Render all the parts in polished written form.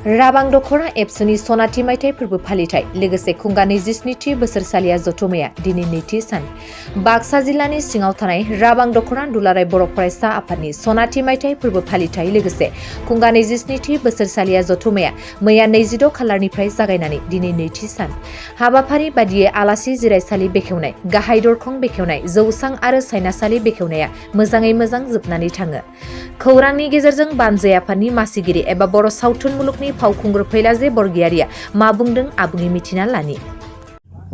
राबां दख'ना एबसुनि सनाथि मायथाइ फोरबो फालिथाय लोगोसे खुंगानि 27थि बोसोरसालिया जथुमाया दिनै नैथि सान। बाक्सा जिल्लानि सिङाव थानाय राबां दख'ना दुलाराय बर' फरायसा आफादनि सनाथि मायथाइ फोरबो फालिथाय लोगोसे खुंगानि 27थि बोसोरसालिया जथुमाया मैया 26 खालारनिफ्राय जागायनानै दिनै नैथि सान। हाबाफारि बादियै आलासि जिरायसालि बेखेवनाय, गाहाय दरखं बेखेवनाय, जौसां आरो सायनासालि बेखेवनाया मोजाङै मोजां जोबनानै थाङो। खौरांनि गेजेरजों बानजाय आफादनि मासिगिरि एबा बर' सावथुन मुलुगनि फावखुंगुर फैलाजे बरगयारिया मा बुंदों आबुङै मिथिना लानि।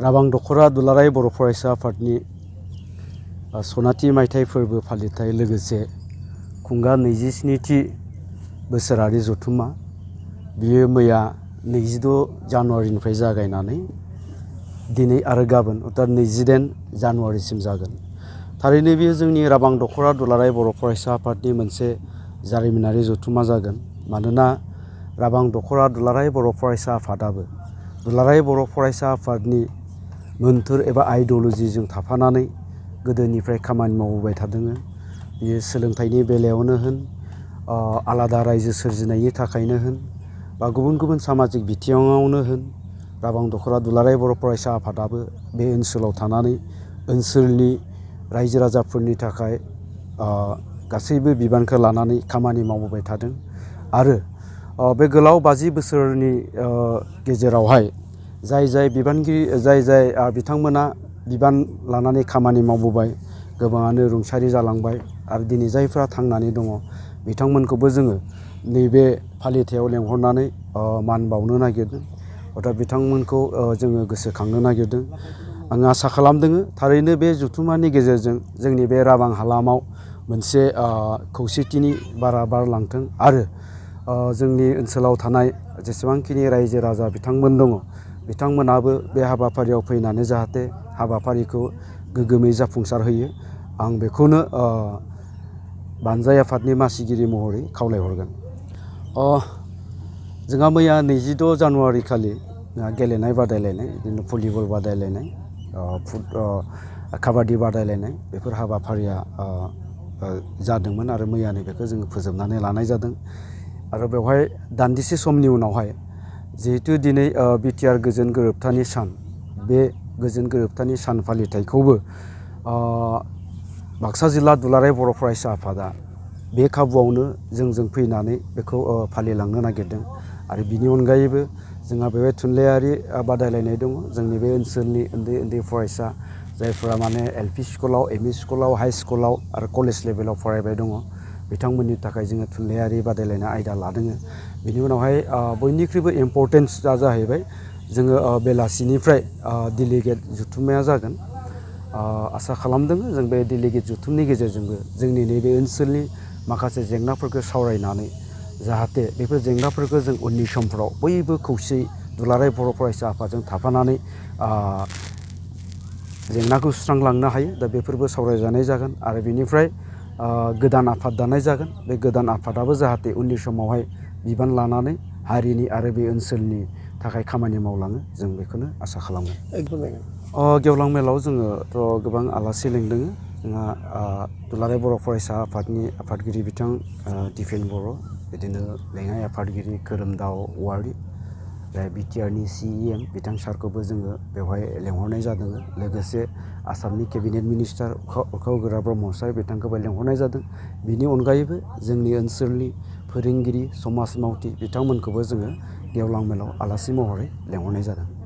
राबां दख'ना दुलाराय बर' फरायसा आफादनि सनाथि मायथाइ फोरबो फालिथाय लोगोसे खुंगा 27थि बोसोरारि जथुमा बियो मैया 26 जानुवारिनिफ्राय जागायनानै दिनै आरो गाबोन अर्थात 28 जानुवारिसिम जागोन। थारैनो बेयो जोंनि राबां दख'ना दुलाराय बर' फरायसा आफादनि मोनसे जारिमिनारि जथुमा जागोन। मानोना राबां दख'ना दुलाराय बर' फरायसा आफादाबो दुलाराय बर' फरायसा आफादनि मोन्थोर एबा आइडिय'लजिजों थाफानानै गोदोनिफ्राय खामानि मावबोबाय थादों। बियो सोलोंथाइनि बेलायावनो होन, आलादा रायजो सोरजिनायनि थाखायनो होन, बा गुबुन गुबुन सामाजिक बिथिङावनो होन, राबां दख'ना दुलाराय बर' फरायसा आफादाबो बे ओनसोलाव थानानै ओनसोलनि रायजो राजाफोरनि थाखाय गासैबो बिबानखौ लानानै खामानि मावबोबाय थादों। आरो बे गोलाव 50 बोसोरनि गेजेरावहाय जाय बिथांमोना बिबान लानानै खामानि मावबोबाय, गोबाङानो रुंसारि जालांबाय आरो दिनै जायफ्रा थांनानै दङ बिथांमोनखौबो जोङो नैबे फालिथायाव लेंहरनानै मान बावनो नागिरदों। अर्थात बिथांमोनखौ जोङो गोसोखांनो नागिरदों। आं आसा खालामदों थारैनो बे जथुमानि गेजेरजों जोंनि बे राबां हालामाव मोनसे खौसेथिनि बारा बारलांथों आरो जोंनि ओनसोलाव थानाय जेसेबांखिनि रायजो राजा बिथांमोन दङ बिथांमोनाबो बे हाबाफारियाव फैनानै जाहाथे हाबाफारिखौ गोग्गोमै जाफुंसार होयो, आं बेखौनो बानजाय आफादनि मासिगिरि महरै खावलायहरगोन। जोंहा मैया 26 जानुवारि खालि गेलेनाय बादायलायनाय, बिदिनो भलिबल बादायलायनाय, काबादि बादायलायनाय बेफोर हाबाफारिया जादोंमोन आरो मैयानो बेखौ जोङो फोजोबनानै लानाय जादों। आरो बेवहाय दान्दिसे समनि उनावहाय जिहेतु दिनै बिटिआर गोजोन गोरोबथानि सान, बे गोजोन गोरोबथानि सान फालिथायखौबो बाक्सा जिल्ला दुलाराय बर' फरायसा आफादा बे खाबुआवनो जोंजों फैनानै बेखौ फालिलांनो नागिरदों। आरो बिनि अनगायैबो जोंहा बेवहाय थुनलाइयारि बादायलायनाय दङ। जोंनि बे ओनसोलनि उन्दै उन्दै फरायसा जायफोरा माने एलपि स्कुलाव, एमइ स्कुलाव, हाइ स्कुलाव आरो कलेज लेभेलाव फरायबाय दङ बिथांमोननि थाखाय जोङो थुनलाइयारि बादायलायनाय आयदा लादों। बिनि उनावहाय बयनिख्रुइबो इम्परटेन्सआ जाहैबाय जोङो बेलासिनिफ्राय डेलिगेट जथुम्माया जागोन। आसा खालामदों जों बे डेलिगेट जथुमनि गेजेरजोंबो जोंनि नैबे ओनसोलनि माखासे जेंनाफोरखौ सावरायनानै जाहाथे बेफोर जेंनाफोरखौ जों उननि समफ्राव बयबो खौसेयै दुलाराय बर' फरायसा आफादजों थाफानानै जेंनाखौ सुस्रांलांनो हायो। दा बेफोरबो सावरायजानाय जागोन आरो बेनिफ्राय गोदान आफाद दानाय जागोन। बे गोदान आफादाबो जाहाथे उननि समावहाय बिबान लानानै हारिनि आरो बे ओनसोलनि थाखाय खामानि मावलाङो, जों बेखौनो आसा खालामो। गेवलां मेलाव जोङोथ' गोबां आलासि लिंदों। जोंहा दुलाराय बर' फरायसा आफादनि आफादगिरि बिथां दिपेन बर', बिदिनो लेङाइ आफादगिरि खोरोमदाव औवारि, बिटिआरनि सिइएम बिथां सारखौबो जोङो बेवहाय लेंहरनाय जादों। लोगोसे आसामनि केबिनेट मिनिस्टार अखावगोरा ब्रह्म सार बिथांखौबो लेंहरनाय जादों। बिनि अनगायैबो जोंनि ओनसोलनि फोरोंगिरि, समाज मावथि बिथांमोनखौबो जोङो गेवलां मेलाव आलासि महरै लेंहरनाय जादों।